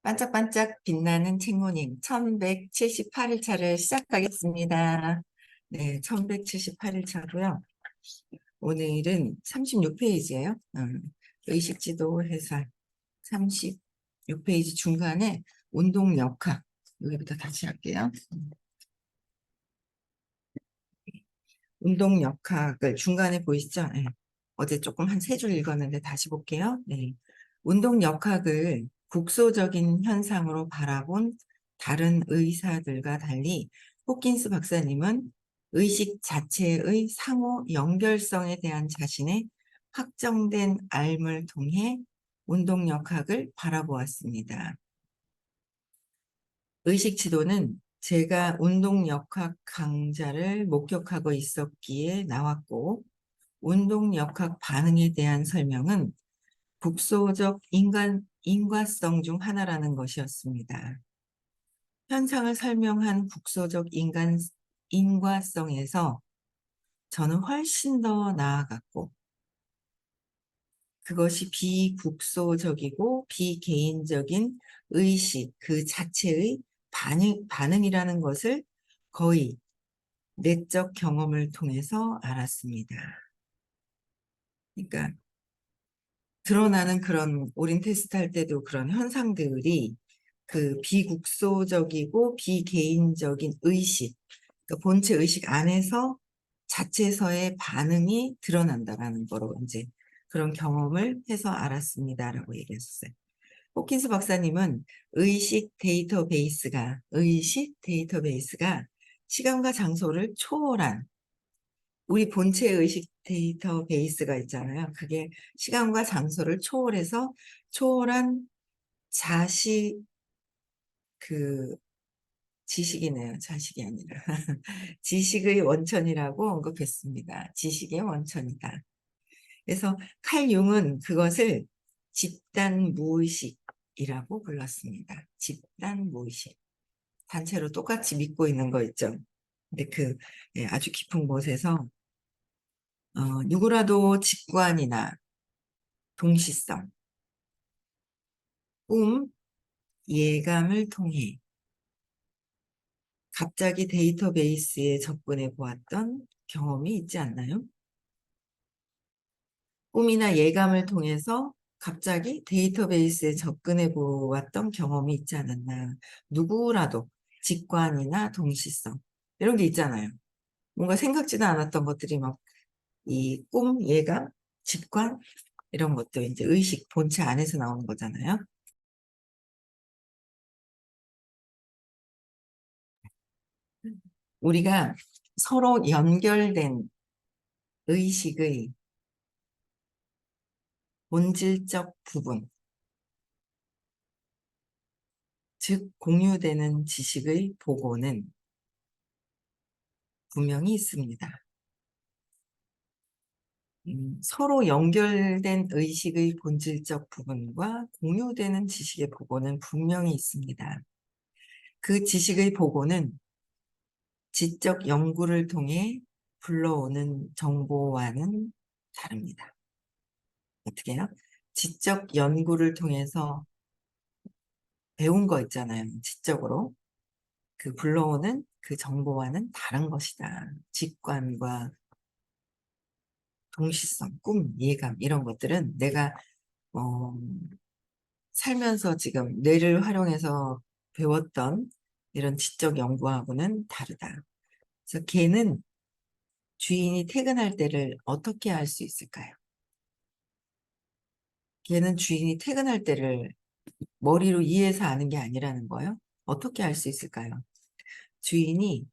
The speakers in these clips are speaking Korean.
반짝반짝 빛나는 책모닝 1178일차를 시작하겠습니다. 네, 1178일차로요. 오늘은 36페이지예요. 의식지도 해설 36페이지 중간에 운동역학 여기부터 다시 할게요. 운동역학을 중간에 보이시죠? 네. 어제 조금 한 3줄 읽었는데 다시 볼게요. 네. 운동역학을 국소적인 현상으로 바라본 다른 의사들과 달리 호킨스 박사님은 의식 자체의 상호 연결성에 대한 자신의 확정된 알을 통해 운동역학을 바라보았습니다. 의식지도는 제가 운동역학 강좌를 목격하고 있었기에 나왔고, 운동역학 반응에 대한 설명은 국소적 인과성 중 하나라는 것이었습니다. 현상을 설명한 국소적 인과성에서 저는 훨씬 더 나아갔고, 그것이 비국소적이고 비개인적인 의식 그 자체의 반응이라는 것을 거의 내적 경험을 통해서 알았습니다. 그러니까 드러나는 그런 오린 테스트 할 때도 그런 현상들이 그 비국소적이고 비개인적인 의식, 그러니까 본체 의식 안에서 자체에서의 반응이 드러난다라는 거로 이제 그런 경험을 해서 알았습니다라고 얘기했어요. 호킨스 박사님은 의식 데이터베이스가 시간과 장소를 초월한 우리 본체 의식 데이터베이스가 있잖아요. 그게 시간과 장소를 초월한 자식, 그 지식이네요. 자식이 아니라. 지식의 원천이라고 언급했습니다. 지식의 원천이다. 그래서 칼 융은 그것을 집단 무의식이라고 불렀습니다. 집단 무의식. 단체로 똑같이 믿고 있는 거 있죠. 근데 아주 깊은 곳에서 누구라도 직관이나 동시성, 꿈, 예감을 통해 갑자기 데이터베이스에 접근해 보았던 경험이 있지 않나요? 꿈이나 예감을 통해서 갑자기 데이터베이스에 접근해 보았던 경험이 있지 않았나. 누구라도 직관이나 동시성 이런 게 있잖아요. 뭔가 생각지도 않았던 것들이 막 이 꿈, 예감, 직관 이런 것도 이제 의식 본체 안에서 나오는 거잖아요. 우리가 서로 연결된 의식의 본질적 부분, 즉 공유되는 지식의 보고는 분명히 있습니다. 서로 연결된 의식의 본질적 부분과 공유되는 지식의 보고는 분명히 있습니다. 그 지식의 보고는 지적 연구를 통해 불러오는 정보와는 다릅니다. 어떻게 해요? 지적 연구를 통해서 배운 거 있잖아요. 지적으로. 그 불러오는 그 정보와는 다른 것이다. 직관과 동시성, 꿈, 예감 이런 것들은 내가 어, 살면서 지금 뇌를 활용해서 배웠던 이런 지적 연구하고는 다르다. 그래서 걔는 주인이 퇴근할 때를 어떻게 알 수 있을까요? 걔는 주인이 퇴근할 때를 머리로 이해해서 아는 게 아니라는 거예요. 어떻게 알 수 있을까요? 주인이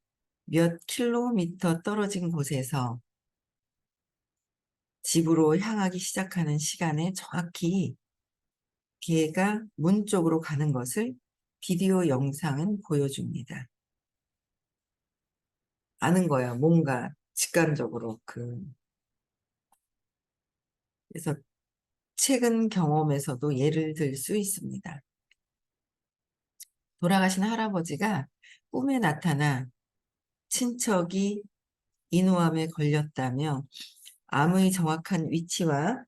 몇 킬로미터 떨어진 곳에서 집으로 향하기 시작하는 시간에 정확히 걔가 문 쪽으로 가는 것을 비디오 영상은 보여줍니다. 아는 거예요. 뭔가 직관적으로 그래서 최근 경험에서도 예를 들 수 있습니다. 돌아가신 할아버지가 꿈에 나타나 친척이 인후암에 걸렸다며 암의 정확한 위치와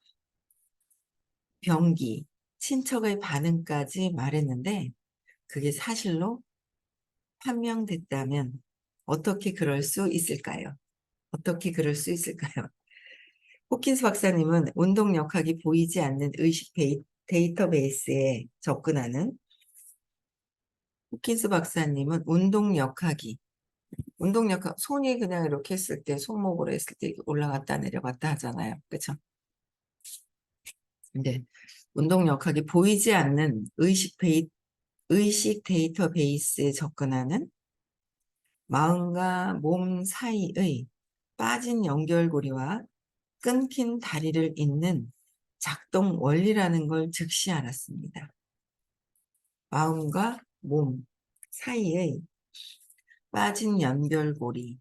병기, 친척의 반응까지 말했는데 그게 사실로 판명됐다면 어떻게 그럴 수 있을까요? 어떻게 그럴 수 있을까요? 호킨스 박사님은 운동 역학이 보이지 않는 데이터베이스에 접근하는 호킨스 박사님은 운동 역학, 손이 그냥 이렇게 했을 때, 손목으로 했을 때 올라갔다 내려갔다 하잖아요. 그쵸? 근데 운동 역학이 보이지 않는 의식 데이터베이스에 접근하는 마음과 몸 사이의 빠진 연결고리와 끊긴 다리를 잇는 작동 원리라는 걸 즉시 알았습니다. 마음과 몸 사이의 빠진 연결고리,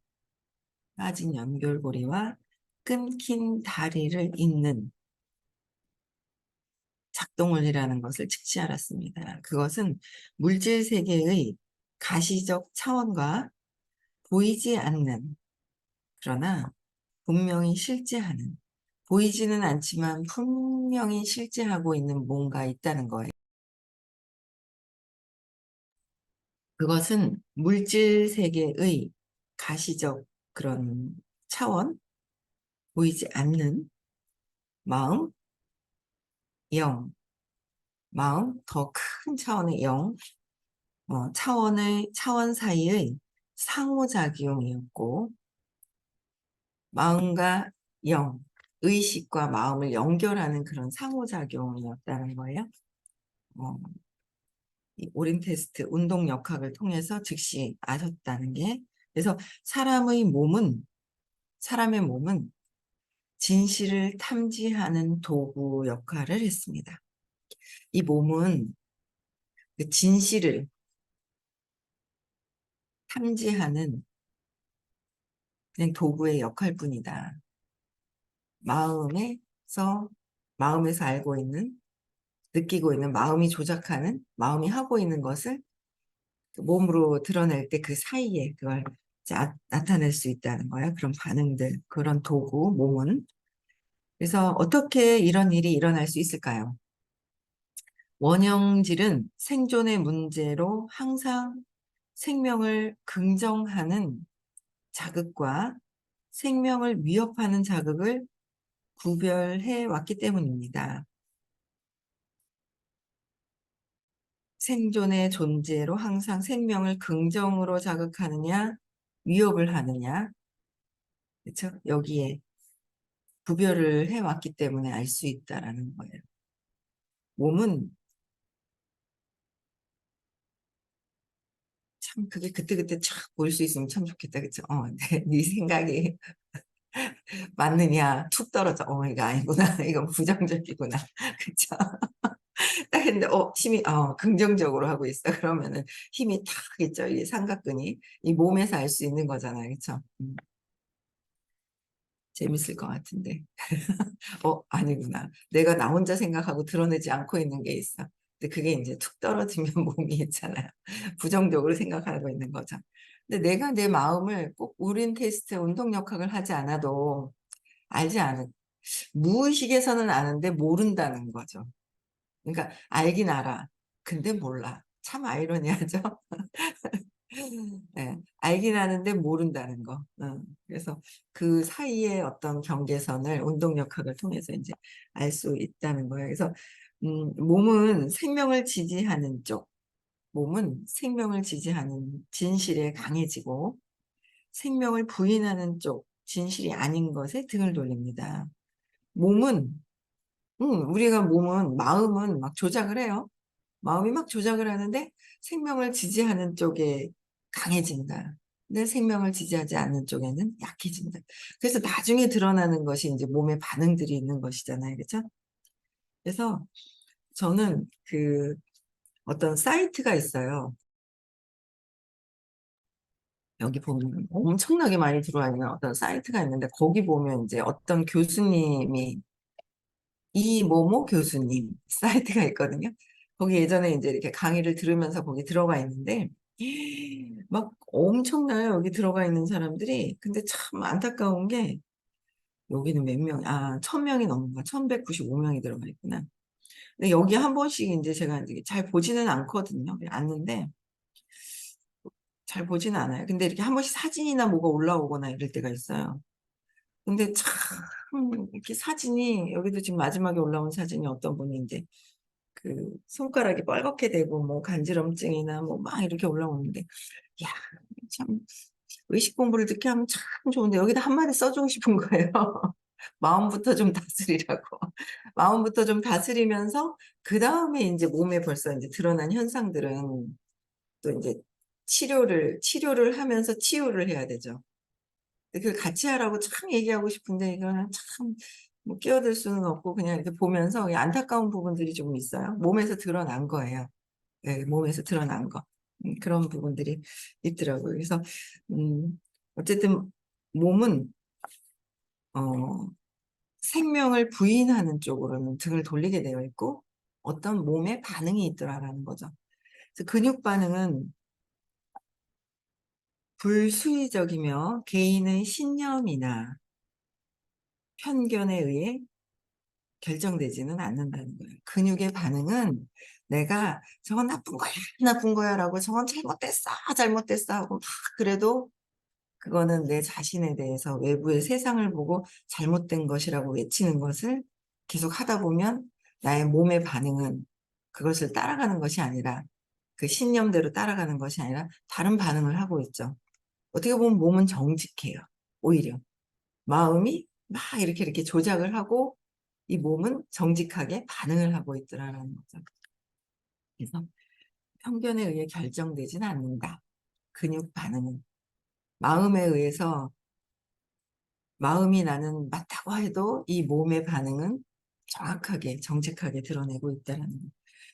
빠진 연결고리와 끊긴 다리를 잇는 작동 원리라는 것을 즉시 알았습니다. 그것은 물질 세계의 가시적 차원과 보이지 않는, 그러나 분명히 실제하는, 보이지는 않지만 분명히 실제하고 있는 뭔가 있다는 거예요. 그것은 물질 세계의 가시적 그런 차원, 보이지 않는 마음, 영, 마음, 더 큰 차원의 영, 차원 사이의 상호작용이었고, 마음과 영, 의식과 마음을 연결하는 그런 상호작용이었다는 거예요. 이 오림 테스트, 운동 역학을 통해서 즉시 아셨다는 게, 그래서 사람의 몸은 진실을 탐지하는 도구 역할을 했습니다. 이 몸은 그 진실을 탐지하는 그냥 도구의 역할뿐이다. 마음에서, 마음에서 알고 있는, 느끼고 있는, 마음이 조작하는, 마음이 하고 있는 것을 그 몸으로 드러낼 때 그 사이에 그걸 나타낼 수 있다는 거야. 그런 반응들, 그런 도구, 몸은. 그래서 어떻게 이런 일이 일어날 수 있을까요? 원형질은 생존의 문제로 항상 생명을 긍정하는 자극과 생명을 위협하는 자극을 구별해 왔기 때문입니다. 생존의 존재로 항상 생명을 긍정으로 자극하느냐, 위협을 하느냐, 그렇죠? 여기에 구별을 해왔기 때문에 알 수 있다라는 거예요. 몸은 참 그게 그때그때 촥 보일 수 있으면 참 좋겠다, 그쵸? 네 생각이 맞느냐, 툭 떨어져. 이거 아니구나. 이건 부정적이구나. 그쵸? 딱 했는데, 힘이, 긍정적으로 하고 있어. 그러면은 힘이 탁 있죠. 이 삼각근이. 이 몸에서 알 수 있는 거잖아요. 그쵸? 재밌을 것 같은데. 아니구나. 내가 나 혼자 생각하고 드러내지 않고 있는 게 있어. 근데 그게 이제 툭 떨어지면 몸이 있잖아요. 부정적으로 생각하고 있는 거죠. 근데 내가 내 마음을 꼭 우린 테스트 운동 역학을 하지 않아도 알지 않은, 무의식에서는 아는데 모른다는 거죠. 그러니까 알긴 알아. 근데 몰라. 참 아이러니하죠? 네, 알긴 아는데 모른다는 거. 그래서 그 사이에 어떤 경계선을 운동역학을 통해서 이제 알 수 있다는 거예요. 그래서 몸은 생명을 지지하는 쪽, 몸은 생명을 지지하는 진실에 강해지고 생명을 부인하는 쪽, 진실이 아닌 것에 등을 돌립니다. 몸은 마음은 막 조작을 해요. 마음이 막 조작을 하는데 생명을 지지하는 쪽에 강해진다. 근데 생명을 지지하지 않는 쪽에는 약해진다. 그래서 나중에 드러나는 것이 이제 몸의 반응들이 있는 것이잖아요. 그렇죠? 그래서 저는 그 어떤 사이트가 있어요. 여기 보면 엄청나게 많이 들어와 있는 어떤 사이트가 있는데 거기 보면 이제 어떤 교수님이 이모모 교수님 사이트가 있거든요. 거기 예전에 이제 이렇게 강의를 들으면서 거기 들어가 있는데 막 엄청나요. 여기 들어가 있는 사람들이. 근데 참 안타까운 게 여기는 몇 명, 1000명이 넘는 거야. 1195명이 들어가 있구나. 근데 여기 한 번씩 이제 제가 이제 잘 보지는 않거든요. 않는데 잘 보지는 않아요. 근데 이렇게 한 번씩 사진이나 뭐가 올라오거나 이럴 때가 있어요. 근데 참 이렇게 사진이 여기도 지금 마지막에 올라온 사진이 어떤 분이 이제 그 손가락이 뻘겋게 되고 뭐 간지럼증이나 뭐 막 이렇게 올라오는데 야, 참 의식 공부를 듣게 하면 참 좋은데 여기다 한마디 써주고 싶은 거예요. 마음부터 좀 다스리라고. 마음부터 좀 다스리면서 그 다음에 이제 몸에 벌써 이제 드러난 현상들은 또 이제 치료를 하면서 치유를 해야 되죠. 그 같이 하라고 참 얘기하고 싶은데 이거는 참 뭐 끼어들 수는 없고 그냥 이렇게 보면서 안타까운 부분들이 좀 있어요. 몸에서 드러난 거예요. 네, 몸에서 드러난 거. 그런 부분들이 있더라고요. 그래서 어쨌든 몸은 어, 생명을 부인하는 쪽으로는 등을 돌리게 되어 있고 어떤 몸의 반응이 있더라라는 거죠. 그래서 근육 반응은 불수의적이며 개인의 신념이나 편견에 의해 결정되지는 않는다는 거예요. 근육의 반응은 내가 저건 나쁜 거야 라고 저건 잘못됐어 하고 막 그래도 그거는 내 자신에 대해서 외부의 세상을 보고 잘못된 것이라고 외치는 것을 계속 하다 보면 나의 몸의 반응은 그것을 따라가는 것이 아니라 그 신념대로 따라가는 것이 아니라 다른 반응을 하고 있죠. 어떻게 보면 몸은 정직해요. 오히려. 마음이 막 이렇게 조작을 하고 이 몸은 정직하게 반응을 하고 있더라라는 거죠. 그래서 편견에 의해 결정되지는 않는다. 근육 반응은. 마음에 의해서 마음이 나는 맞다고 해도 이 몸의 반응은 정확하게 정직하게 드러내고 있다는 거.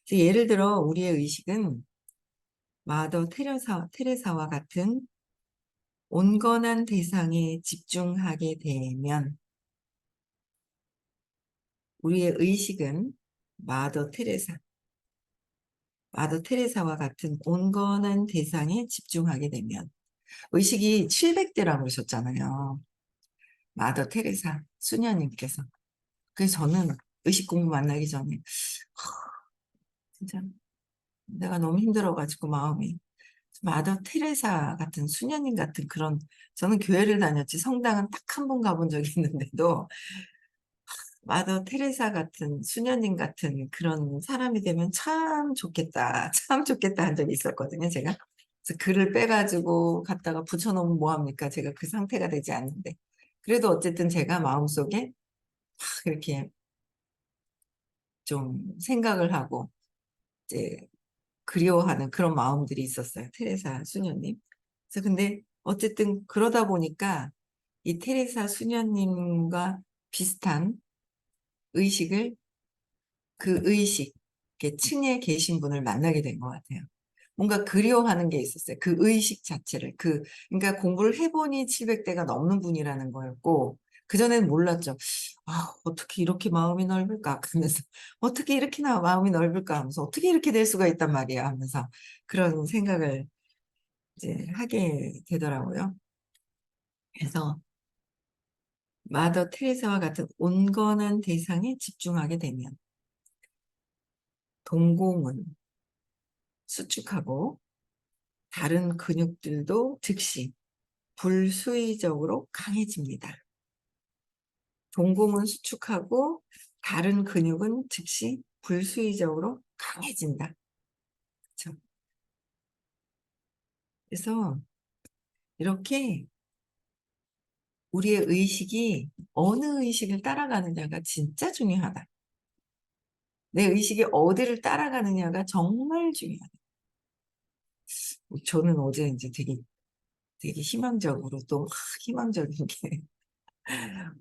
그래서 예를 들어 우리의 의식은 마더 테레사와 같은 온건한 대상에 집중하게 되면 우리의 의식은 마더 테레사, 마더 테레사와 같은 온건한 대상에 집중하게 되면 의식이 700대라고 그러셨잖아요. 마더 테레사 수녀님께서. 그래서 저는 의식 공부 만나기 전에 진짜 내가 너무 힘들어가지고 마음이 마더 테레사 같은 수녀님 같은 그런 저는 교회를 다녔지 성당은 딱 한 번 가본 적이 있는데도 마더 테레사 같은 수녀님 같은 그런 사람이 되면 참 좋겠다 참 좋겠다 한 적이 있었거든요 제가 그래서 글을 빼가지고 갖다가 붙여놓으면 뭐합니까 제가 그 상태가 되지 않는데 그래도 어쨌든 제가 마음속에 막 이렇게 좀 생각을 하고 이제 그리워하는 그런 마음들이 있었어요. 테레사 수녀님. 그래서 근데 어쨌든 그러다 보니까 이 테레사 수녀님과 비슷한 의식을 그 의식, 이렇게 층에 계신 분을 만나게 된 것 같아요. 뭔가 그리워하는 게 있었어요. 그 의식 자체를. 그러니까 공부를 해보니 700대가 넘는 분이라는 거였고, 그전에는 몰랐죠. 아, 어떻게 이렇게 마음이 넓을까? 그러면서, 어떻게 이렇게 마음이 넓을까? 하면서, 어떻게 이렇게 될 수가 있단 말이야? 하면서, 그런 생각을 이제 하게 되더라고요. 그래서, 마더 테레사와 같은 온건한 대상에 집중하게 되면, 동공은 수축하고, 다른 근육들도 즉시 불수의적으로 강해집니다. 동공은 수축하고 다른 근육은 즉시 불수의적으로 강해진다. 그렇죠? 그래서 이렇게 우리의 의식이 어느 의식을 따라가느냐가 진짜 중요하다. 내 의식이 어디를 따라가느냐가 정말 중요하다. 저는 어제 이제 되게 희망적으로 또 희망적인 게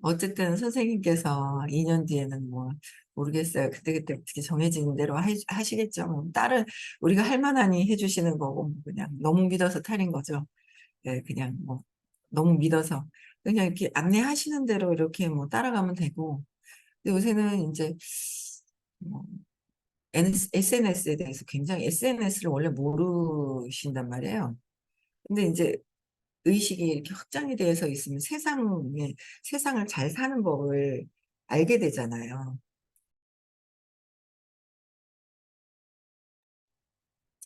어쨌든 선생님께서 2년 뒤에는 뭐 모르겠어요. 그때그때 어떻게 정해지는 대로 하시겠죠. 뭐 다른 우리가 할 만하니 해주시는 거고 뭐 그냥 너무 믿어서 탈인 거죠. 네, 그냥 뭐 너무 믿어서 그냥 이렇게 안내하시는 대로 이렇게 뭐 따라가면 되고. 근데 요새는 이제 뭐 SNS에 대해서 굉장히 SNS를 원래 모르신단 말이에요. 근데 이제 의식이 이렇게 확장이 되어서 있으면 세상을 잘 사는 법을 알게 되잖아요.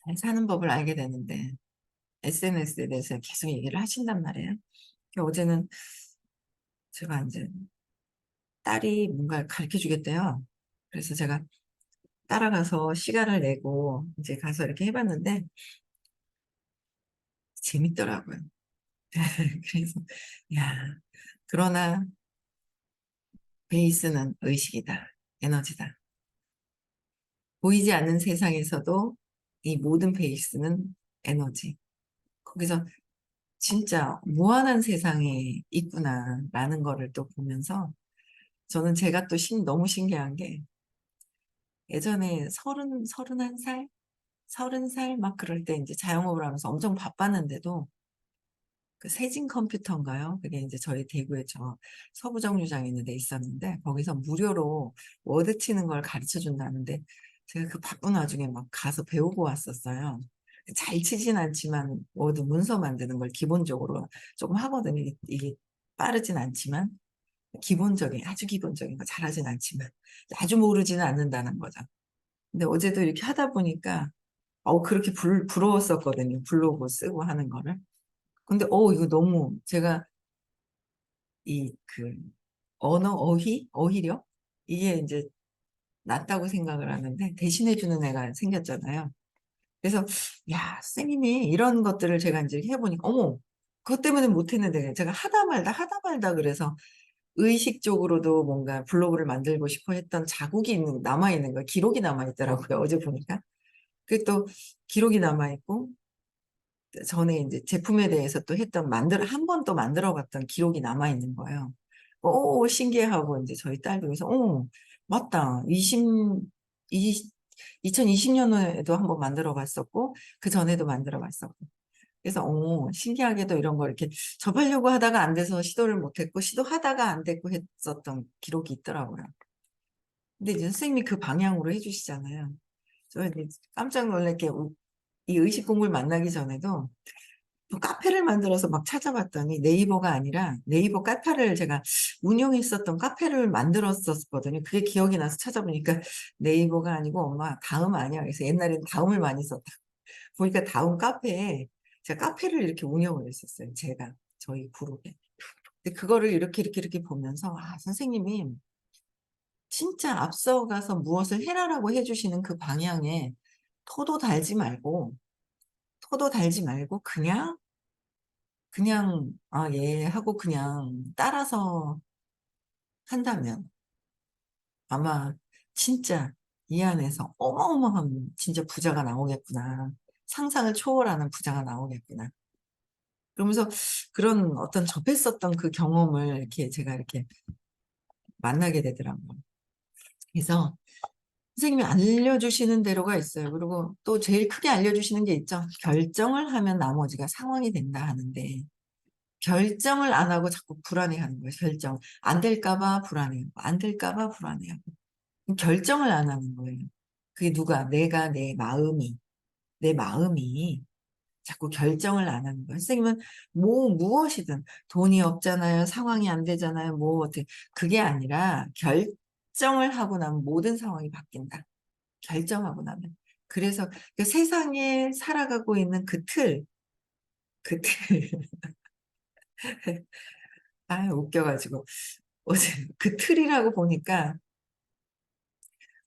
잘 사는 법을 알게 되는데 SNS에 대해서 계속 얘기를 하신단 말이에요. 어제는 제가 이제 딸이 뭔가 가르쳐 주겠대요. 그래서 제가 따라가서 시간을 내고 이제 가서 이렇게 해봤는데 재밌더라고요. 그래서 야, 그러나 베이스는 의식이다, 에너지다. 보이지 않는 세상에서도 이 모든 베이스는 에너지. 거기서 진짜 무한한 세상에 있구나라는 거를 또 보면서 저는 제가 또 너무 신기한 게 예전에 31살? 30살 막 그럴 때 이제 자영업을 하면서 엄청 바빴는데도 그 세진 컴퓨터인가요? 그게 이제 저희 대구에 저 서부정류장에 있는 데 있었는데 거기서 무료로 워드 치는 걸 가르쳐 준다는데 제가 그 바쁜 와중에 막 가서 배우고 왔었어요. 잘 치진 않지만 워드 문서 만드는 걸 기본적으로 조금 하거든요. 이게 빠르진 않지만 기본적인 아주 기본적인 거 잘하진 않지만 아주 모르지는 않는다는 거죠. 근데 어제도 이렇게 하다 보니까 그렇게 부러웠었거든요. 블로그 쓰고 하는 거를. 근데 이거 너무 제가 이 그 언어 어휘력 이게 이제 낫다고 생각을 하는데 대신해 주는 애가 생겼잖아요. 그래서 야, 선생님이 이런 것들을 제가 이제 해보니까 그것 때문에 못했는데 제가 하다 말다 그래서 의식적으로도 뭔가 블로그를 만들고 싶어 했던 자국이 남아있는 거 기록이 남아있더라고요. 어제 보니까. 그게 또 기록이 남아있고 전에 이제 제품에 대해서 또 한 번 또 만들어 봤던 기록이 남아 있는 거예요. 신기해하고 이제 저희 딸도 그래서, 맞다. 2020년에도 한 번 만들어 봤었고, 그 전에도 만들어 봤었고. 그래서, 신기하게도 이런 거 이렇게 접하려고 하다가 안 돼서 시도를 못 했고, 시도하다가 안 됐고 했었던 기록이 있더라고요. 근데 이제 선생님이 그 방향으로 해주시잖아요. 저 이제 깜짝 놀랄게 이 의식 공부를 만나기 전에도 또 카페를 만들어서 막 찾아봤더니 네이버가 아니라 네이버 카페를 제가 운영했었던 카페를 만들었었거든요. 그게 기억이 나서 찾아보니까 네이버가 아니고 엄마 다음 아니야. 그래서 옛날에는 다음을 많이 썼다. 보니까 다음 카페에 제가 카페를 이렇게 운영을 했었어요. 제가 저희 그룹에. 근데 그거를 이렇게 보면서 선생님이 진짜 앞서가서 무엇을 해라라고 해주시는 그 방향에 토도 달지 말고 그냥 예 하고 그냥 따라서 한다면 아마 진짜 이 안에서 어마어마한 진짜 부자가 나오겠구나. 상상을 초월하는 부자가 나오겠구나. 그러면서 그런 어떤 접했었던 그 경험을 이렇게 제가 이렇게 만나게 되더라고요. 그래서 선생님이 알려주시는 대로가 있어요. 그리고 또 제일 크게 알려주시는 게 있죠. 결정을 하면 나머지가 상황이 된다 하는데 결정을 안 하고 자꾸 불안해하는 거예요. 결정. 안 될까 봐 불안해요. 안 될까 봐 불안해요. 결정을 안 하는 거예요. 그게 누가? 내 마음이 자꾸 결정을 안 하는 거예요. 선생님은 무엇이든 돈이 없잖아요. 상황이 안 되잖아요. 어떻게. 그게 아니라 결정을 하고 나면 모든 상황이 바뀐다. 결정하고 나면. 그래서 그 세상에 살아가고 있는 그 틀. 웃겨가지고. 어제 그 틀이라고 보니까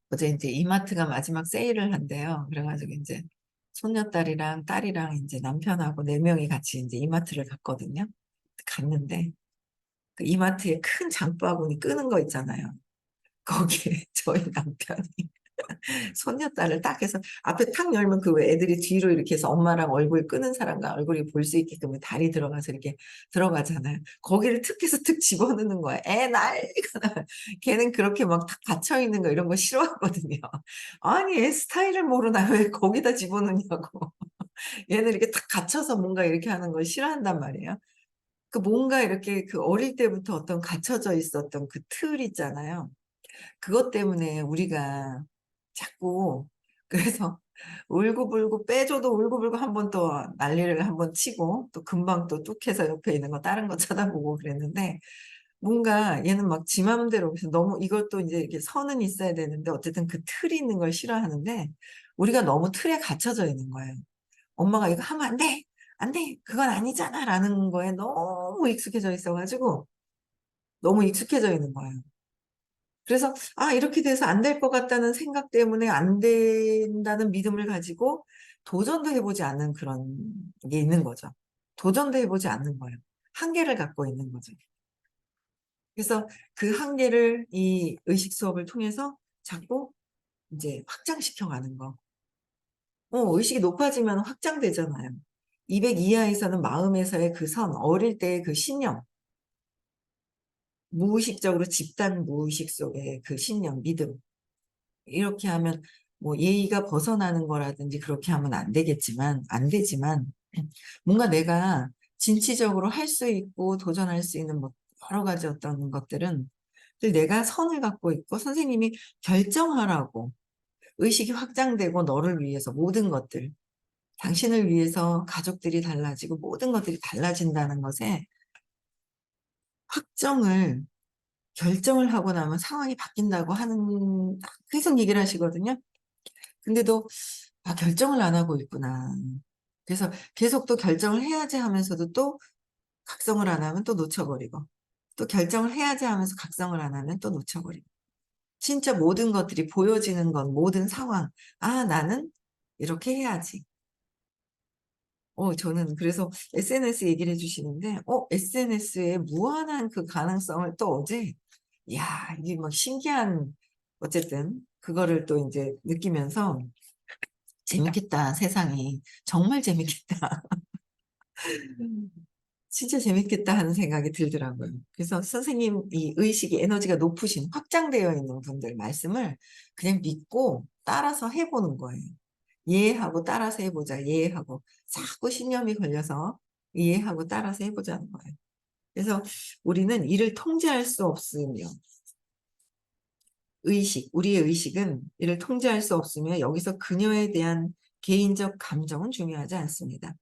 어제 이제 이마트가 마지막 세일을 한대요. 그래가지고 이제 손녀딸이랑 딸이랑 이제 남편하고 네 명이 같이 이제 이마트를 갔거든요. 갔는데 그 이마트에 큰 장바구니 끄는 거 있잖아요. 거기에 저희 남편이 손녀딸을 딱 해서 앞에 탁 열면 그 왜 애들이 뒤로 이렇게 해서 엄마랑 얼굴 끄는 사람과 얼굴이 볼 수 있게끔 다리 들어가서 이렇게 들어가잖아요. 거기를 툭 해서 툭 집어넣는 거야. 애 난리가 나. 걔는 그렇게 막 탁 갇혀 있는 거 이런 거 싫어하거든요. 아니 애 스타일을 모르나 왜 거기다 집어넣냐고. 얘는 이렇게 탁 갇혀서 뭔가 이렇게 하는 걸 싫어한단 말이에요. 그 뭔가 이렇게 그 어릴 때부터 어떤 갇혀져 있었던 그 틀 있잖아요. 그것 때문에 우리가 자꾸 그래서 울고불고 빼줘도 울고불고 한 번 또 난리를 한 번 치고 또 금방 또 뚝해서 옆에 있는 거 다른 거 쳐다보고 그랬는데 뭔가 얘는 막 지 맘대로 그래서 너무 이것도 이제 이렇게 선은 있어야 되는데 어쨌든 그 틀이 있는 걸 싫어하는데 우리가 너무 틀에 갇혀져 있는 거예요. 엄마가 이거 하면 안 돼! 안 돼! 그건 아니잖아! 라는 거에 너무 익숙해져 있어가지고, 너무 익숙해져 있는 거예요. 그래서, 아, 이렇게 돼서 안 될 것 같다는 생각 때문에 안 된다는 믿음을 가지고 도전도 해보지 않는 그런 게 있는 거죠. 도전도 해보지 않는 거예요. 한계를 갖고 있는 거죠. 그래서 그 한계를 이 의식 수업을 통해서 자꾸 이제 확장시켜 가는 거. 의식이 높아지면 확장되잖아요. 200 이하에서는 마음에서의 그 선, 어릴 때의 그 신념, 무의식적으로 집단 무의식 속의 그 신념, 믿음. 이렇게 하면 뭐 예의가 벗어나는 거라든지 그렇게 하면 안 되겠지만, 안 되지만, 뭔가 내가 진취적으로 할 수 있고 도전할 수 있는 뭐 여러 가지 어떤 것들은 내가 선을 갖고 있고 선생님이 결정하라고 의식이 확장되고 너를 위해서 모든 것들, 당신을 위해서 가족들이 달라지고 모든 것들이 달라진다는 것에 확정을, 결정을 하고 나면 상황이 바뀐다고 하는, 계속 얘기를 하시거든요. 근데도, 아, 결정을 안 하고 있구나. 그래서 계속 또 결정을 해야지 하면서도 또 각성을 안 하면 또 놓쳐버리고, 또 결정을 해야지 하면서 각성을 안 하면 또 놓쳐버리고. 진짜 모든 것들이 보여지는 건 모든 상황. 아, 나는 이렇게 해야지. 저는 그래서 SNS 얘기를 해주시는데, SNS의 무한한 그 가능성을 또 어제, 야, 이게 막 신기한, 어쨌든, 그거를 또 이제 느끼면서, 재밌겠다, 세상이. 정말 재밌겠다. 진짜 재밌겠다 하는 생각이 들더라고요. 그래서 선생님 이 의식이 에너지가 높으신 확장되어 있는 분들 말씀을 그냥 믿고 따라서 해보는 거예요. 이해하고 따라서 해보자. 이해하고 자꾸 신념이 걸려서 이해하고 따라서 해보자는 거예요. 그래서 우리는 이를 통제할 수 없으며 우리의 의식은 이를 통제할 수 없으며 여기서 그녀에 대한 개인적 감정은 중요하지 않습니다.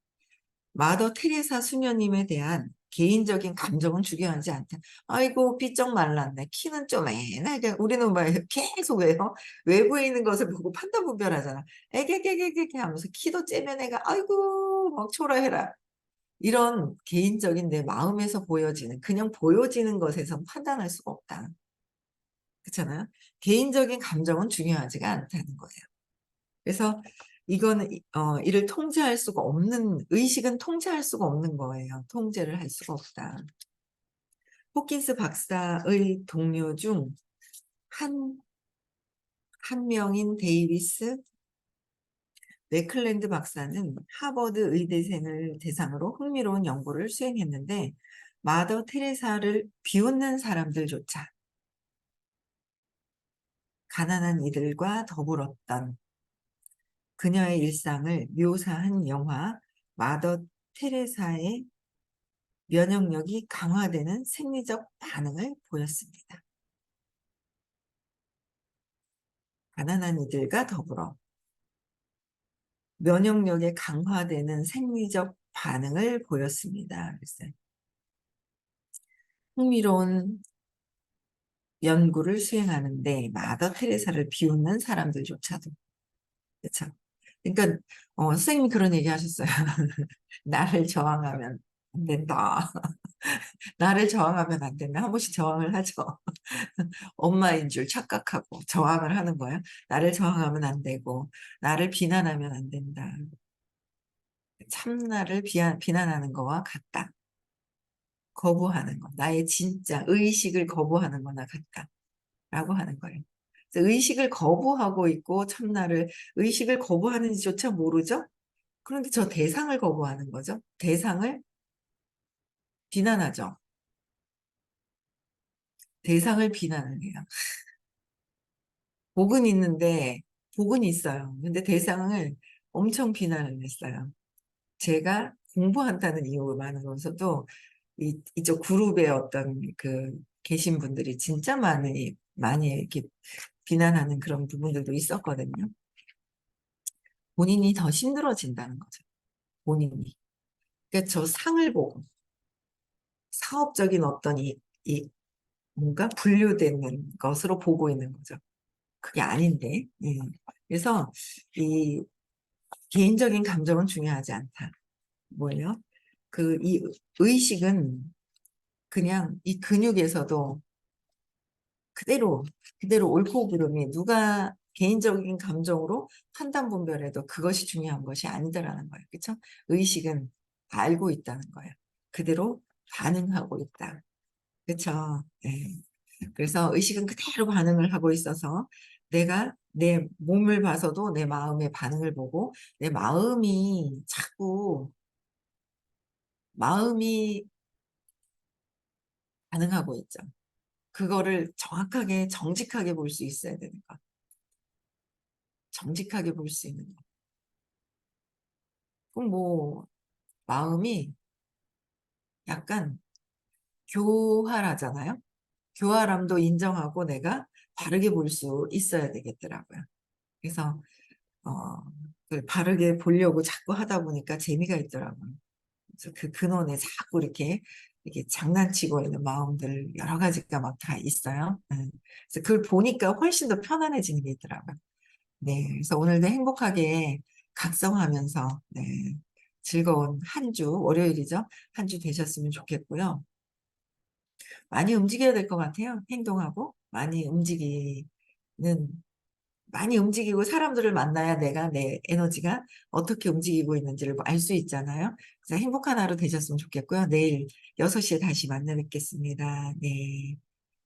마더 테레사 수녀님에 대한 개인적인 감정은 중요하지 않다. 아이고 삐쩍 말랐네. 키는 좀 애나게 우리는 막 계속 왜요? 외부에 있는 것을 보고 판단 분별하잖아. 애게게게게 하면서 키도 째면 애가 아이고 막 초라해라. 이런 개인적인 내 마음에서 보여지는 그냥 보여지는 것에서 판단할 수가 없다. 그렇잖아요. 개인적인 감정은 중요하지가 않다는 거예요. 그래서 이거는 이를 통제할 수가 없는 의식은 통제할 수가 없는 거예요. 통제를 할 수가 없다. 호킨스 박사의 동료 중 한 명인 데이비스 맥클랜드 박사는 하버드 의대생을 대상으로 흥미로운 연구를 수행했는데 마더 테레사를 비웃는 사람들조차 가난한 이들과 더불었던 그녀의 일상을 묘사한 영화 마더 테레사의 면역력이 강화되는 생리적 반응을 보였습니다. 가난한 이들과 더불어 면역력이 강화되는 생리적 반응을 보였습니다. 그래서 흥미로운 연구를 수행하는데 마더 테레사를 비웃는 사람들조차도 그렇죠. 그러니까 선생님이 그런 얘기 하셨어요. 나를 저항하면 안 된다. 나를 저항하면 안 된다. 한 번씩 저항을 하죠. 엄마인 줄 착각하고 저항을 하는 거야. 나를 저항하면 안 되고, 나를 비난하면 안 된다. 참나를 비난하는 거와 같다. 거부하는 거. 나의 진짜 의식을 거부하는 거나 같다. 라고 하는 거예요. 그래서 의식을 거부하고 있고 참나를 의식을 거부하는지조차 모르죠? 그런데 저 대상을 거부하는 거죠. 대상을 비난하죠. 대상을 비난을 해요. 복은 있는데, 복은 있어요. 근데 대상을 엄청 비난을 했어요. 제가 공부한다는 이유만으로서도 이쪽 그룹의 어떤 계신 분들이 진짜 많이 이렇게 비난하는 그런 부분들도 있었거든요. 본인이 더 힘들어진다는 거죠. 본인이. 그러니까 저 상을 보고 사업적인 어떤 뭔가 분류되는 것으로 보고 있는 거죠. 그게 아닌데. 그래서 이 개인적인 감정은 중요하지 않다. 뭐예요? 이 의식은 그냥 이 근육에서도 그대로, 그대로 옳고 그름이 누가 개인적인 감정으로 판단 분별해도 그것이 중요한 것이 아니다라는 거예요. 그렇죠? 의식은 알고 있다는 거예요. 그대로 반응하고 있다. 그렇죠? 네. 그래서 의식은 그대로 반응을 하고 있어서 내가 내 몸을 봐서도 내 마음의 반응을 보고 내 마음이 자꾸 마음이 반응하고 있죠. 그거를 정확하게 정직하게 볼 수 있어야 되는 거. 정직하게 볼 수 있는 거. 그럼 뭐 마음이 약간 교활하잖아요. 교활함도 인정하고 내가 바르게 볼 수 있어야 되겠더라고요. 그래서 어, 바르게 보려고 자꾸 하다 보니까 재미가 있더라고요. 그래서 그 근원에 자꾸 이렇게 장난치고 있는 마음들 여러 가지가 막 다 있어요. 그래서 그걸 보니까 훨씬 더 편안해지는 게 있더라고요. 네, 그래서 오늘도 행복하게 각성하면서 네, 즐거운 한 주, 월요일이죠. 한 주 되셨으면 좋겠고요. 많이 움직여야 될 것 같아요. 행동하고 많이 움직이고 사람들을 만나야 내가 내 에너지가 어떻게 움직이고 있는지를 알 수 있잖아요. 그래서 행복한 하루 되셨으면 좋겠고요. 내일 6시에 다시 만나 뵙겠습니다. 네.